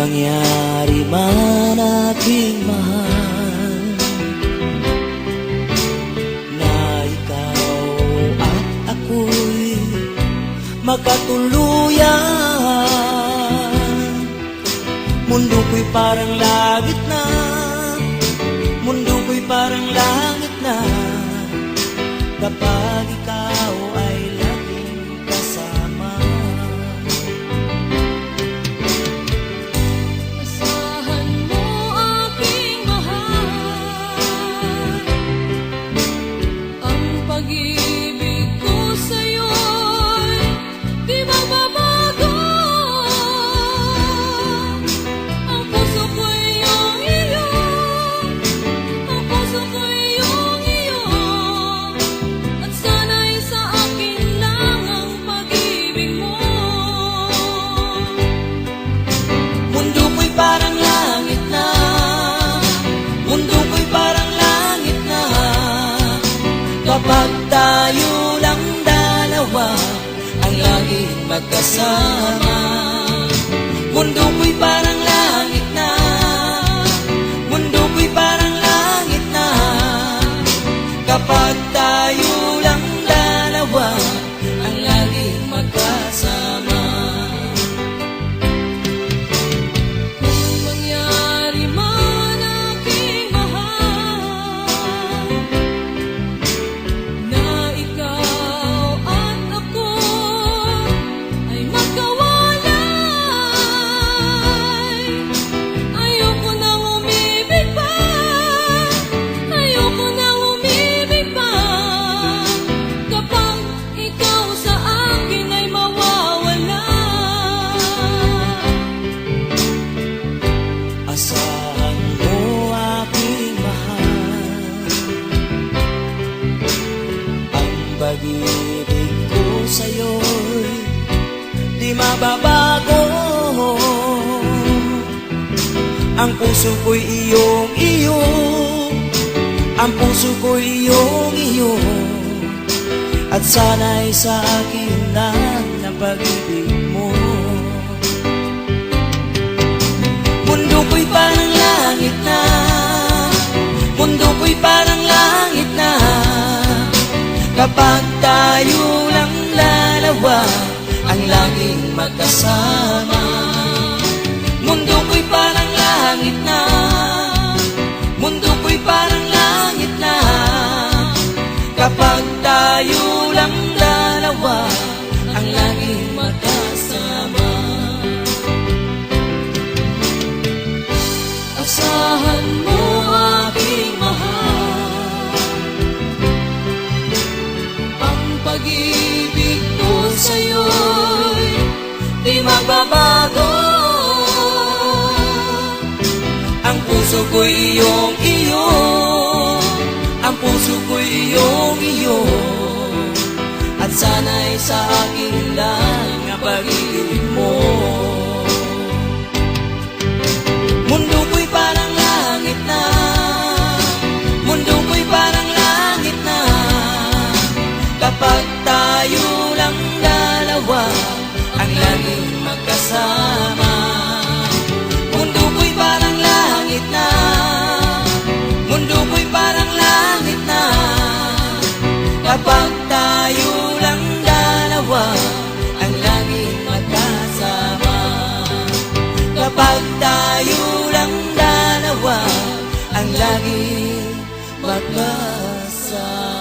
mangyari man aking mahal, na ikaw at ako'y magkatuluyan. Mundo ko'y parang langit na, mundo ko'y parang langit na, kapag ikaw ay laging kasama. Asahan mo aking mahal, ang pag-ibig ko sa'yo'y di magbabago. Ang puso ko'y iyong iyo, ang puso ko'y iyong iyo, at sana'y sa akin lang ang pag-ibig mo. Mundo ko'y parang langit na, mundo ko'y parang langit na, kapag tayo lang dalawa ang laging magkasama. Mundo ko'y parang langit na, mundo ko'y parang langit na, kapag tayo lang dalawa ang laging magkasama. Kung mangyari man aking mahal, na ikaw at ako ay magkawalay, ayoko nang umibig pa, ayoko nang umibig pa, kapag ikaw sa akin ay mawawala. Asahan mo aking mahal, ang pag-ibig ko sa'yo'y di mababago. Ang puso ko'y iyong iyo, ang puso ko'y iyong iyo, at sana'y sa akin lang ang pag-ibig mo. Mundo ko'y parang langit na, mundo ko'y parang langit na, kapag tayo lang dalawa ang laging magkasama. Mundo ko'y parang langit na, mundo ko'y parang langit na, kapag tayo lang dalawa ang laging magkasama. Asahan mo aking mahal, ang pag-ibig ko sa'yo'y di magbabago. Ang puso ko'y iyong iyo, ang puso ko'y iyong iyo, at sana'y sa akin lang ang pag-ibig mo. Mundo ko'y parang langit na, mundo ko'y parang langit na, kapag tayo lang dalawa ang laging magkasama. Mundo ko'y parang langit na, mundo ko'y parang langit na, kapag tayo lang dalawa ang laging magkasama. Kapag tayo lang dalawa ang laging magkasama.